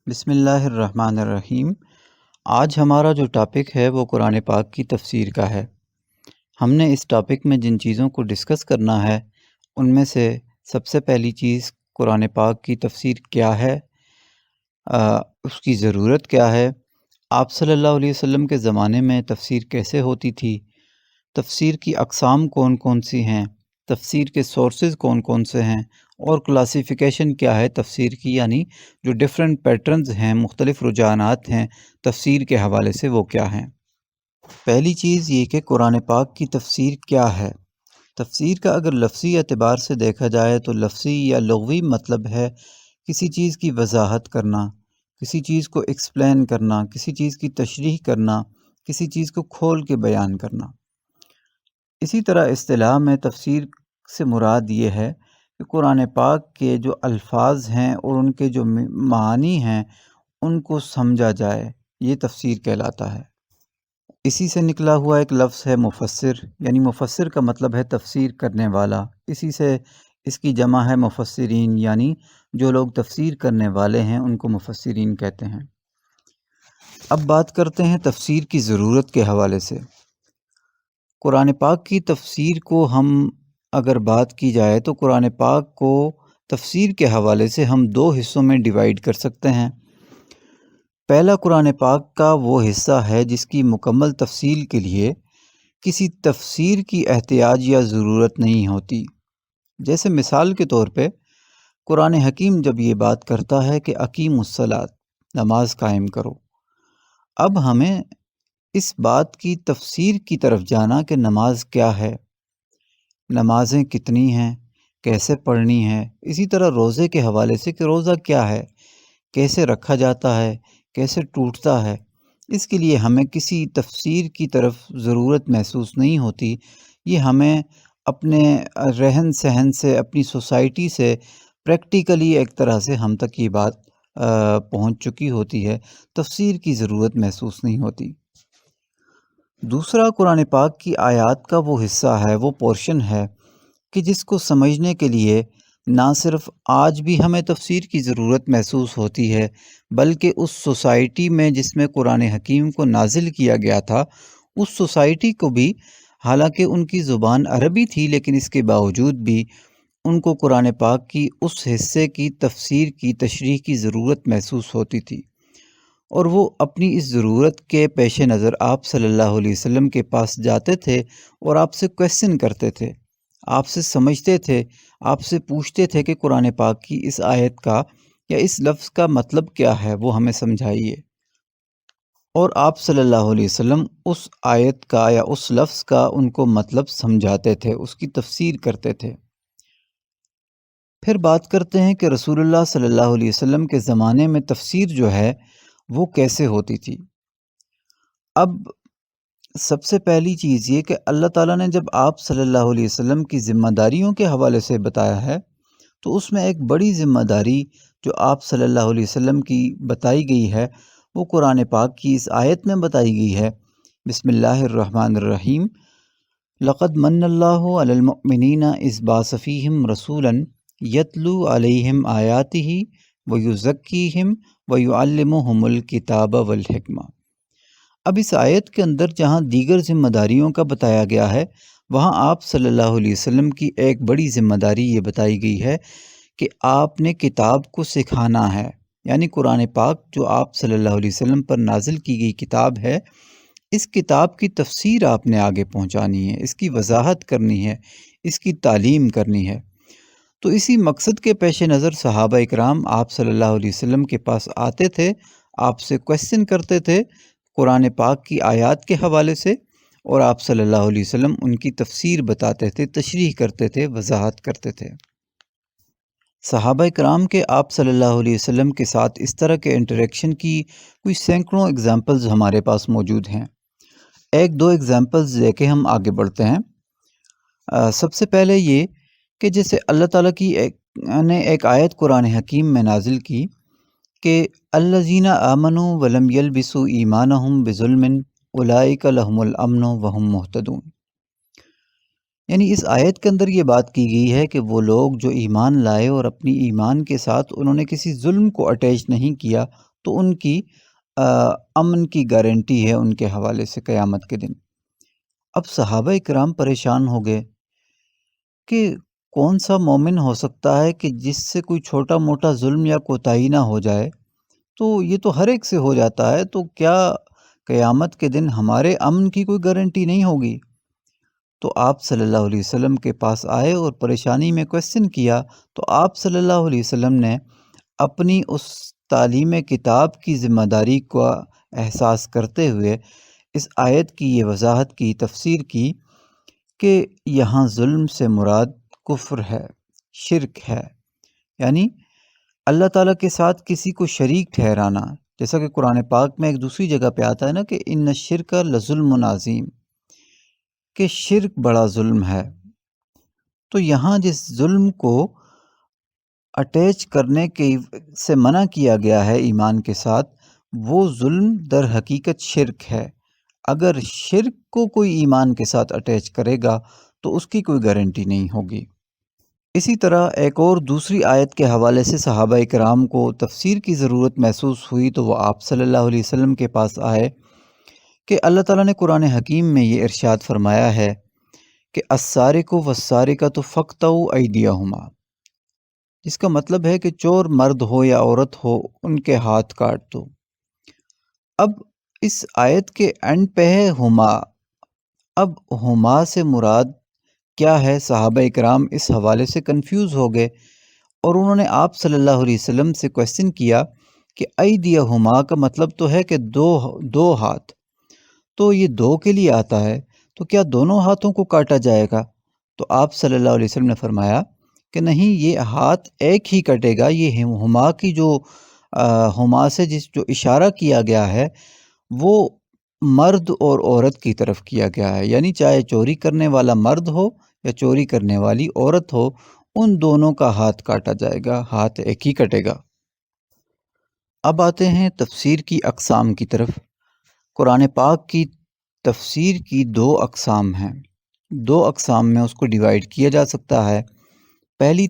بسم اللہ الرحمن الرحیم۔ آج ہمارا جو ٹاپک ہے وہ قرآن پاک کی تفسیر کا ہے۔ ہم نے اس ٹاپک میں جن چیزوں کو ڈسکس کرنا ہے ان میں سے سب سے پہلی چیز قرآن پاک کی تفسیر کیا ہے، اس کی ضرورت کیا ہے، آپ صلی اللہ علیہ وسلم کے زمانے میں تفسیر کیسے ہوتی تھی، تفسیر کی اقسام کون کون سی ہیں، تفسیر کے سورسز کون کون سے ہیں، اور کلاسیفیکیشن کیا ہے تفسیر کی، یعنی جو ڈیفرنٹ پیٹرنز ہیں، مختلف رجحانات ہیں تفسیر کے حوالے سے، وہ کیا ہیں۔ پہلی چیز یہ کہ قرآن پاک کی تفسیر کیا ہے۔ تفسیر کا اگر لفظی اعتبار سے دیکھا جائے تو لفظی یا لغوی مطلب ہے کسی چیز کی وضاحت کرنا، کسی چیز کو ایکسپلین کرنا، کسی چیز کی تشریح کرنا، کسی چیز کو کھول کے بیان کرنا۔ اسی طرح اصطلاح میں تفسیر سے مراد یہ ہے کہ قرآن پاک کے جو الفاظ ہیں اور ان کے جو معانی ہیں ان کو سمجھا جائے، یہ تفسیر کہلاتا ہے۔ اسی سے نکلا ہوا ایک لفظ ہے مفسر، یعنی مفسر کا مطلب ہے تفسیر کرنے والا۔ اسی سے اس کی جمع ہے مفسرین، یعنی جو لوگ تفسیر کرنے والے ہیں ان کو مفسرین کہتے ہیں۔ اب بات کرتے ہیں تفسیر کی ضرورت کے حوالے سے۔ قرآن پاک کی تفسیر کو ہم اگر بات کی جائے تو قرآن پاک کو تفسیر کے حوالے سے ہم دو حصوں میں ڈیوائیڈ کر سکتے ہیں۔ پہلا قرآن پاک کا وہ حصہ ہے جس کی مکمل تفصیل کے لیے کسی تفسیر کی احتیاج یا ضرورت نہیں ہوتی۔ جیسے مثال کے طور پہ قرآن حکیم جب یہ بات کرتا ہے کہ اقیم الصلاۃ، نماز قائم کرو، اب ہمیں اس بات کی تفسیر کی طرف جانا کہ نماز کیا ہے، نمازیں کتنی ہیں، کیسے پڑھنی ہے۔ اسی طرح روزے کے حوالے سے کہ روزہ کیا ہے، کیسے رکھا جاتا ہے، کیسے ٹوٹتا ہے، اس کے لیے ہمیں کسی تفسیر کی طرف ضرورت محسوس نہیں ہوتی۔ یہ ہمیں اپنے رہن سہن سے، اپنی سوسائٹی سے پریکٹیکلی ایک طرح سے ہم تک یہ بات پہنچ چکی ہوتی ہے، تفسیر کی ضرورت محسوس نہیں ہوتی۔ دوسرا قرآن پاک کی آیات کا وہ حصہ ہے، وہ پورشن ہے کہ جس کو سمجھنے کے لیے نہ صرف آج بھی ہمیں تفسیر کی ضرورت محسوس ہوتی ہے، بلکہ اس سوسائٹی میں جس میں قرآن حکیم کو نازل کیا گیا تھا، اس سوسائٹی کو بھی، حالانکہ ان کی زبان عربی تھی لیکن اس کے باوجود بھی ان کو قرآن پاک کی اس حصے کی تفسیر کی تشریح کی ضرورت محسوس ہوتی تھی، اور وہ اپنی اس ضرورت کے پیش نظر آپ صلی اللہ علیہ وسلم کے پاس جاتے تھے اور آپ سے کویسچن کرتے تھے، آپ سے سمجھتے تھے، آپ سے پوچھتے تھے کہ قرآن پاک کی اس آیت کا یا اس لفظ کا مطلب کیا ہے، وہ ہمیں سمجھائیے۔ اور آپ صلی اللہ علیہ وسلم اس آیت کا یا اس لفظ کا ان کو مطلب سمجھاتے تھے، اس کی تفسیر کرتے تھے۔ پھر بات کرتے ہیں کہ رسول اللہ صلی اللہ علیہ وسلم کے زمانے میں تفسیر جو ہے وہ کیسے ہوتی تھی۔ اب سب سے پہلی چیز یہ کہ اللہ تعالیٰ نے جب آپ صلی اللہ علیہ وسلم کی ذمہ داریوں کے حوالے سے بتایا ہے تو اس میں ایک بڑی ذمہ داری جو آپ صلی اللہ علیہ وسلم کی بتائی گئی ہے وہ قرآن پاک کی اس آیت میں بتائی گئی ہے۔ بسم اللہ الرحمن الرحیم۔ لقد من اللہ علی المؤمنین اذ بعث فیہم رسولا یتلو علیہم آیاتہ ویزکیہم ویعلمہم الکتاب والحکمہ۔ اب اس آیت کے اندر جہاں دیگر ذمہ داریوں کا بتایا گیا ہے، وہاں آپ صلی اللہ علیہ وسلم کی ایک بڑی ذمہ داری یہ بتائی گئی ہے کہ آپ نے کتاب کو سکھانا ہے، یعنی قرآن پاک جو آپ صلی اللہ علیہ وسلم پر نازل کی گئی کتاب ہے، اس کتاب کی تفسیر آپ نے آگے پہنچانی ہے، اس کی وضاحت کرنی ہے، اس کی تعلیم کرنی ہے۔ تو اسی مقصد کے پیش نظر صحابہ اکرام آپ صلی اللہ علیہ وسلم کے پاس آتے تھے، آپ سے کویسچن کرتے تھے قرآن پاک کی آیات کے حوالے سے، اور آپ صلی اللہ علیہ وسلم ان کی تفسیر بتاتے تھے، تشریح کرتے تھے، وضاحت کرتے تھے۔ صحابہ کرام کے آپ صلی اللہ علیہ وسلم کے ساتھ اس طرح کے انٹریکشن کی کوئی سینکڑوں اگزامپلز ہمارے پاس موجود ہیں۔ ایک دو اگزامپلز لے کے ہم آگے بڑھتے ہیں۔ سب سے پہلے یہ کہ جیسے اللہ تعالیٰ نے ایک آیت قرآن حکیم میں نازل کی کہ الذین آمنوا ولم یلبسوا ایمانہم بظلم اولئک لہم الامن وہم مہتدون، یعنی اس آیت کے اندر یہ بات کی گئی ہے کہ وہ لوگ جو ایمان لائے اور اپنی ایمان کے ساتھ انہوں نے کسی ظلم کو اٹیچ نہیں کیا تو ان کی امن کی گارنٹی ہے ان کے حوالے سے قیامت کے دن۔ اب صحابہ کرام پریشان ہو گئے کہ کون سا مومن ہو سکتا ہے کہ جس سے کوئی چھوٹا موٹا ظلم یا کوتاہی نہ ہو جائے، تو یہ تو ہر ایک سے ہو جاتا ہے، تو کیا قیامت کے دن ہمارے امن کی کوئی گارنٹی نہیں ہوگی؟ تو آپ صلی اللہ علیہ وسلم کے پاس آئے اور پریشانی میں کویسچن کیا، تو آپ صلی اللہ علیہ وسلم نے اپنی اس تعلیم کتاب کی ذمہ داری کا احساس کرتے ہوئے اس آیت کی یہ وضاحت کی، تفسیر کی کہ یہاں ظلم سے مراد کفر ہے، شرک ہے، یعنی اللہ تعالیٰ کے ساتھ کسی کو شریک ٹھہرانا، جیسا کہ قرآن پاک میں ایک دوسری جگہ پہ آتا ہے نا کہ ان الشرک لظلم عظیم، کہ شرک بڑا ظلم ہے۔ تو یہاں جس ظلم کو اٹیچ کرنے کے سے منع کیا گیا ہے ایمان کے ساتھ، وہ ظلم در حقیقت شرک ہے۔ اگر شرک کو کوئی ایمان کے ساتھ اٹیچ کرے گا تو اس کی کوئی گارنٹی نہیں ہوگی۔ اسی طرح ایک اور دوسری آیت کے حوالے سے صحابہ کرام کو تفسیر کی ضرورت محسوس ہوئی، تو وہ آپ صلی اللہ علیہ وسلم کے پاس آئے کہ اللہ تعالیٰ نے قرآن حکیم میں یہ ارشاد فرمایا ہے کہ السارق والسارقۃ فاقطعوا ایدیہما، جس کا مطلب ہے کہ چور مرد ہو یا عورت ہو ان کے ہاتھ کاٹ دو۔ اب اس آیت کے اینڈ پہ ہے ہما، اب ہما سے مراد کیا ہے؟ صحابہ کرام اس حوالے سے کنفیوز ہو گئے اور انہوں نے آپ صلی اللہ علیہ وسلم سے کویسچن کیا کہ ایدیہما کا مطلب تو ہے کہ دو ہاتھ، تو یہ دو کے لیے آتا ہے، تو کیا دونوں ہاتھوں کو کاٹا جائے گا؟ تو آپ صلی اللہ علیہ وسلم نے فرمایا کہ نہیں، یہ ہاتھ ایک ہی کٹے گا۔ یہ ہما کی جو ہما سے جو اشارہ کیا گیا ہے وہ مرد اور عورت کی طرف کیا گیا ہے، یعنی چاہے چوری کرنے والا مرد ہو یا چوری کرنے والی عورت ہو، ان دونوں کا ہاتھ کاٹا جائے گا، ہاتھ ایک ہی کٹے گا۔ اب آتے ہیں تفسیر کی اقسام کی طرف۔ قرآن پاک کی تفسیر کی دو اقسام ہیں، دو اقسام میں اس کو ڈیوائیڈ کیا جا سکتا ہے۔ پہلی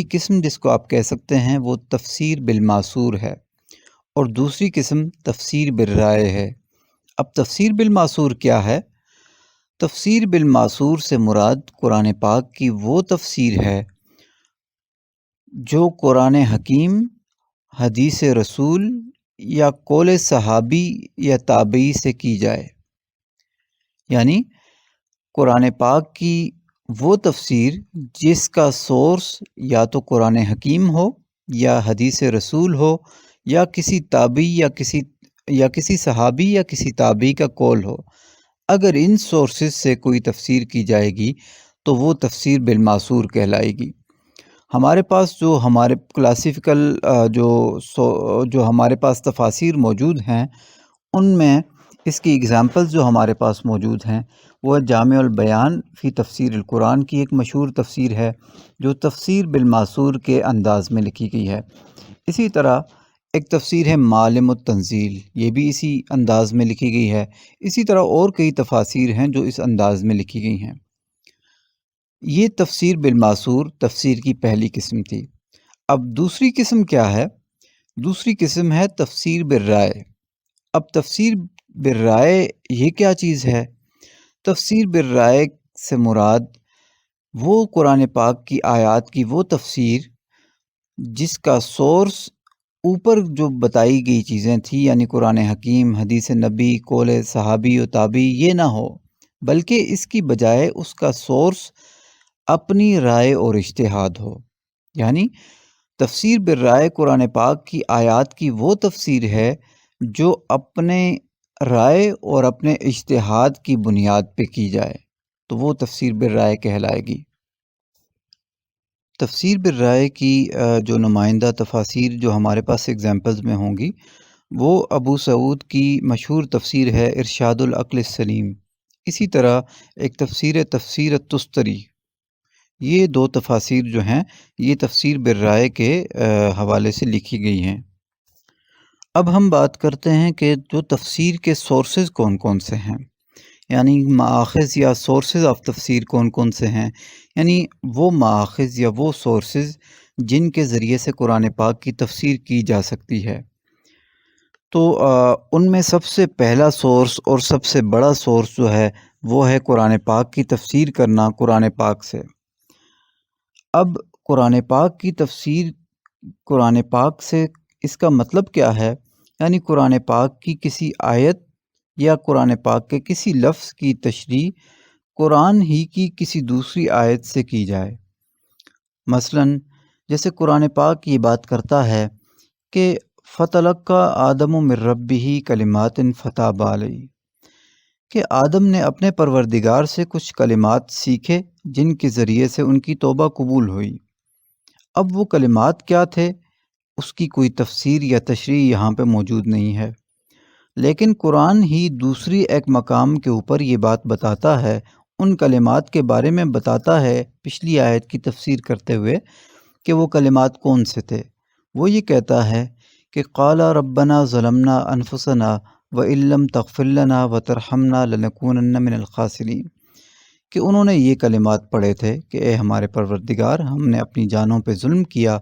قسم جس کو آپ کہہ سکتے ہیں وہ تفسیر بالمعصور ہے، اور دوسری قسم تفسیر بالرائے ہے۔ اب تفسیر بالمعصور کیا ہے؟ تفسیر بالمعصور سے مراد قرآن پاک کی وہ تفسیر ہے جو قرآن حکیم، حدیث رسول یا قول صحابی یا تابعی سے کی جائے، یعنی قرآن پاک کی وہ تفسیر جس کا سورس یا تو قرآن حکیم ہو یا حدیث رسول ہو یا کسی تابعی یا کسی صحابی یا کسی تابعی کا قول ہو۔ اگر ان سورسز سے کوئی تفسیر کی جائے گی تو وہ تفسیر بالمعصور کہلائے گی۔ ہمارے پاس جو ہمارے کلاسیفیکل جو ہمارے پاس تفاسیر موجود ہیں، ان میں اس کی اگزامپلز جو ہمارے پاس موجود ہیں وہ جامع البیان فی تفسیر القرآن کی ایک مشہور تفسیر ہے جو تفسیر بالمعصور کے انداز میں لکھی گئی ہے۔ اسی طرح ایک تفسیر ہے معالم التنزیل، یہ بھی اسی انداز میں لکھی گئی ہے۔ اسی طرح اور کئی تفاسیر ہیں جو اس انداز میں لکھی گئی ہیں۔ یہ تفسیر بالمعصور تفسیر کی پہلی قسم تھی۔ اب دوسری قسم کیا ہے؟ دوسری قسم ہے تفسیر بالرائے۔ اب تفسیر بالرائے یہ کیا چیز ہے؟ تفسیر بالرائے سے مراد وہ قرآن پاک کی آیات کی وہ تفسیر جس کا سورس اوپر جو بتائی گئی چیزیں تھیں، یعنی قرآن حکیم، حدیث نبی، قول صحابی و تابعی، یہ نہ ہو، بلکہ اس کی بجائے اس کا سورس اپنی رائے اور اجتہاد ہو۔ یعنی تفسیر بالرائے قرآن پاک کی آیات کی وہ تفسیر ہے جو اپنے رائے اور اپنے اجتہاد کی بنیاد پہ کی جائے، تو وہ تفسیر بالرائے کہلائے گی۔ تفسیر بالرائے کی جو نمائندہ تفاسیر جو ہمارے پاس اگزامپلز میں ہوں گی، وہ ابو سعود کی مشہور تفسیر ہے ارشاد العقل السلیم۔ اسی طرح ایک تفسیر التستری، یہ دو تفاسیر جو ہیں یہ تفسیر بالرائے کے حوالے سے لکھی گئی ہیں۔ اب ہم بات کرتے ہیں کہ جو تفسیر کے سورسز کون کون سے ہیں، یعنی مآخذ یا سورسز آف تفسیر کون کون سے ہیں، یعنی وہ مآخذ یا وہ سورسز جن کے ذریعے سے قرآن پاک کی تفسیر کی جا سکتی ہے۔ تو ان میں سب سے پہلا سورس اور سب سے بڑا سورس جو ہے وہ ہے قرآن پاک کی تفسیر کرنا قرآن پاک سے۔ اب قرآن پاک کی تفسیر قرآن پاک سے اس کا مطلب کیا ہے؟ یعنی قرآن پاک کی کسی آیت یا قرآن پاک کے کسی لفظ کی تشریح قرآن ہی کی کسی دوسری آیت سے کی جائے۔ مثلاً جیسے قرآن پاک یہ بات کرتا ہے کہ فَتَلَقَّىٰ آدَمُ مِن رَّبِّهِ كَلِمَاتٍ فَتَابَ عَلَيْهِ، کہ آدم نے اپنے پروردگار سے کچھ کلمات سیکھے جن کے ذریعے سے ان کی توبہ قبول ہوئی۔ اب وہ کلمات کیا تھے اس کی کوئی تفسیر یا تشریح یہاں پہ موجود نہیں ہے، لیکن قرآن ہی دوسری ایک مقام کے اوپر یہ بات بتاتا ہے، ان کلمات کے بارے میں بتاتا ہے پچھلی آیت کی تفسیر کرتے ہوئے کہ وہ کلمات کون سے تھے۔ وہ یہ کہتا ہے کہ قال ربنا ظلمنا انفسنا وَإِن لَّمْ تَغْفِرْ لَنَا وَتَرْحَمْنَا لَنَكُونَنَّ مِنَ الْخَاسِرِينَ، کہ انہوں نے یہ کلمات پڑھے تھے کہ اے ہمارے پروردگار، ہم نے اپنی جانوں پہ ظلم کیا،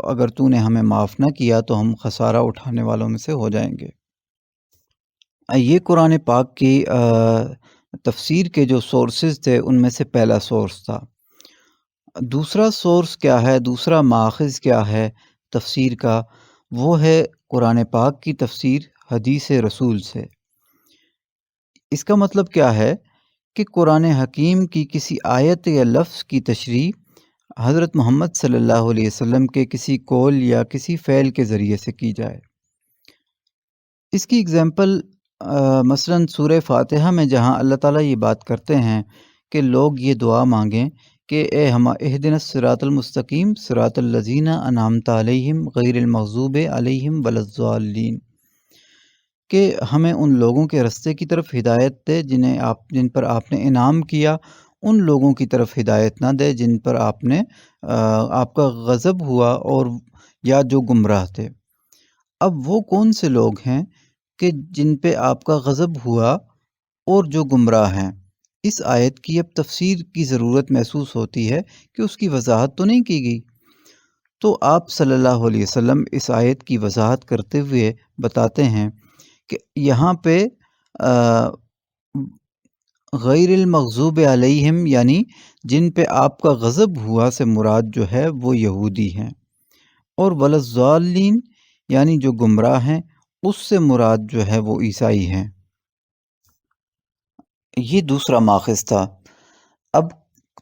اگر تو نے ہمیں معاف نہ کیا تو ہم خسارہ اٹھانے والوں میں سے ہو جائیں گے۔ یہ قرآن پاک کی تفسیر کے جو سورسز تھے ان میں سے پہلا سورس تھا۔ دوسرا سورس کیا ہے، دوسرا ماخذ کیا ہے تفسیر کا؟ وہ ہے قرآن پاک کی تفسیر حدیث رسول سے۔ اس کا مطلب کیا ہے کہ قرآن حکیم کی کسی آیت یا لفظ کی تشریح حضرت محمد صلی اللہ علیہ وسلم کے کسی قول یا کسی فعل کے ذریعے سے کی جائے۔ اس کی اگزامپل مثلاً سورہ فاتحہ میں جہاں اللہ تعالیٰ یہ بات کرتے ہیں کہ لوگ یہ دعا مانگیں کہ اے اہدنا الصراط المستقیم صراط الذین انعمت علیہم غیر المغضوب علیہم ولا الضالین، کہ ہمیں ان لوگوں کے رستے کی طرف ہدایت دے جن پر آپ نے انعام کیا، ان لوگوں کی طرف ہدایت نہ دے جن پر آپ کا غضب ہوا اور یا جو گمراہ تھے۔ اب وہ کون سے لوگ ہیں کہ جن پہ آپ کا غضب ہوا اور جو گمراہ ہیں؟ اس آیت کی اب تفسیر کی ضرورت محسوس ہوتی ہے کہ اس کی وضاحت تو نہیں کی گئی، تو آپ صلی اللہ علیہ وسلم اس آیت کی وضاحت کرتے ہوئے بتاتے ہیں کہ یہاں پہ غیر المغضوب علیہم یعنی جن پہ آپ کا غضب ہوا سے مراد جو ہے وہ یہودی ہیں، اور ولا الضالین یعنی جو گمراہ ہیں اس سے مراد جو ہے وہ عیسائی ہیں۔ یہ دوسرا ماخذ تھا۔ اب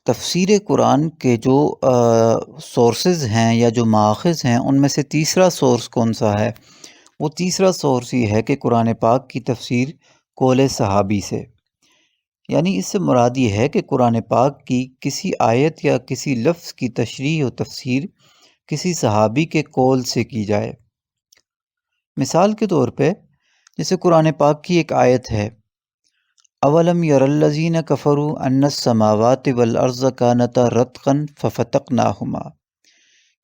تفسیر قرآن کے جو سورسز ہیں یا جو ماخذ ہیں ان میں سے تیسرا سورس کون سا ہے؟ وہ تیسرا سورس یہ ہے کہ قرآن پاک کی تفسیر قول صحابی سے، یعنی اس سے مراد یہ ہے کہ قرآن پاک کی کسی آیت یا کسی لفظ کی تشریح و تفسیر کسی صحابی کے قول سے کی جائے۔ مثال کے طور پہ جیسے قرآن پاک کی ایک آیت ہے اولم یر الذین کفروا ان السماوات والارض کانتا رتقا ففتقناہما،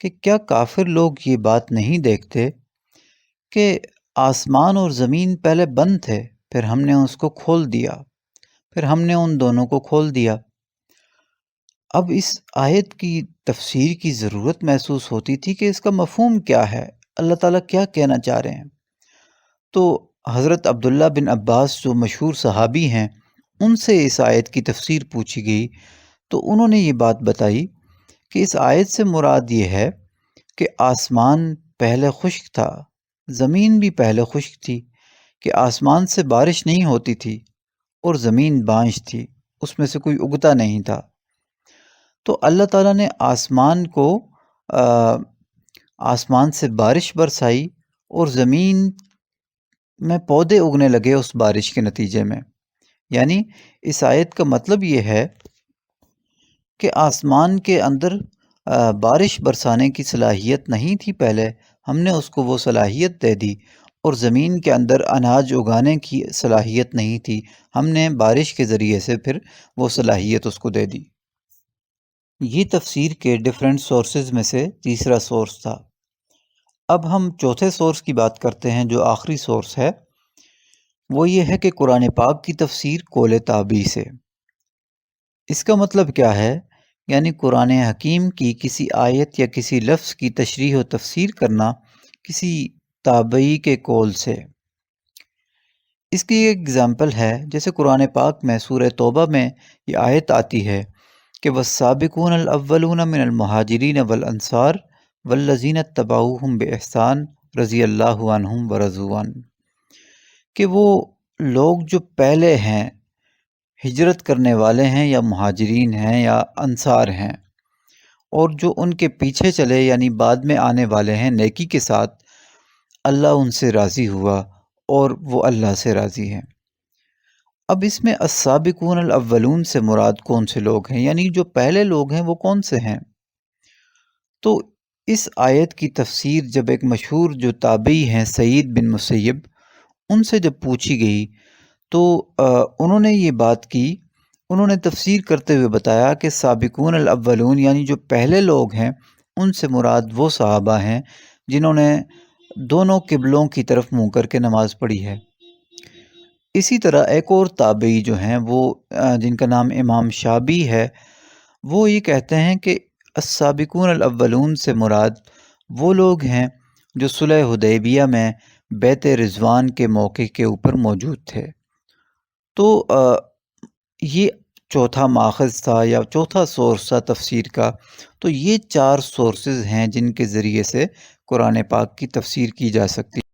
کہ کیا کافر لوگ یہ بات نہیں دیکھتے کہ آسمان اور زمین پہلے بند تھے، پھر ہم نے اس کو کھول دیا، پھر ہم نے ان دونوں کو کھول دیا۔ اب اس آیت کی تفسیر کی ضرورت محسوس ہوتی تھی کہ اس کا مفہوم کیا ہے، اللہ تعالیٰ کیا کہنا چاہ رہے ہیں۔ تو حضرت عبداللہ بن عباس جو مشہور صحابی ہیں ان سے اس آیت کی تفسیر پوچھی گئی تو انہوں نے یہ بات بتائی کہ اس آیت سے مراد یہ ہے کہ آسمان پہلے خشک تھا، زمین بھی پہلے خشک تھی، کہ آسمان سے بارش نہیں ہوتی تھی اور زمین بانجھ تھی، اس میں سے کوئی اگتا نہیں تھا۔ تو اللہ تعالیٰ نے آسمان سے بارش برسائی اور زمین میں پودے اگنے لگے اس بارش کے نتیجے میں۔ یعنی اس آیت کا مطلب یہ ہے کہ آسمان کے اندر بارش برسانے کی صلاحیت نہیں تھی پہلے، ہم نے اس کو وہ صلاحیت دے دی، اور زمین کے اندر اناج اگانے کی صلاحیت نہیں تھی، ہم نے بارش کے ذریعے سے پھر وہ صلاحیت اس کو دے دی۔ یہ تفسیر کے ڈیفرنٹ سورسز میں سے تیسرا سورس تھا۔ اب ہم چوتھے سورس کی بات کرتے ہیں جو آخری سورس ہے، وہ یہ ہے کہ قرآن پاک کی تفسیر قول تابعی سے۔ اس کا مطلب کیا ہے یعنی قرآن حکیم کی کسی آیت یا کسی لفظ کی تشریح و تفسیر کرنا کسی تابعی کے قول سے۔ اس کی ایک اگزامپل ہے، جیسے قرآن پاک میں سورہ توبہ میں یہ آیت آتی ہے کہ وَالسَّابِقُونَ الْأَوَّلُونَ مِنَ الْمُہَاجِرِينَ وَالْأَنصَارِ وَالَّذِينَ اتَّبَعُوهُم بِإِحْسَانٍ رضی اللہ عنہم ورضوا عنہ، کہ وہ لوگ جو پہلے ہیں، ہجرت کرنے والے ہیں یا مہاجرین ہیں یا انصار ہیں، اور جو ان کے پیچھے چلے یعنی بعد میں آنے والے ہیں نیکی کے ساتھ، اللہ ان سے راضی ہوا اور وہ اللہ سے راضی ہیں۔ اب اس میں السابقون الاولون سے مراد کون سے لوگ ہیں، یعنی جو پہلے لوگ ہیں وہ کون سے ہیں؟ تو اس آیت کی تفسیر جب ایک مشہور جو تابعی ہیں سعید بن مسیب، ان سے جب پوچھی گئی تو انہوں نے یہ بات کی، انہوں نے تفسیر کرتے ہوئے بتایا کہ سابقون الاولون یعنی جو پہلے لوگ ہیں ان سے مراد وہ صحابہ ہیں جنہوں نے دونوں قبلوں کی طرف منہ کر کے نماز پڑھی ہے۔ اسی طرح ایک اور تابعی جو ہیں وہ جن کا نام امام شابی ہے، وہ یہ کہتے ہیں کہ السابقون الاولون سے مراد وہ لوگ ہیں جو صلح حدیبیہ میں بیعت رضوان کے موقع کے اوپر موجود تھے۔ تو یہ چوتھا ماخذ تھا یا چوتھا سورس تھا تفسیر کا۔ تو یہ 4 سورسز ہیں جن کے ذریعے سے قرآن پاک کی تفسیر کی جا سکتی ہے۔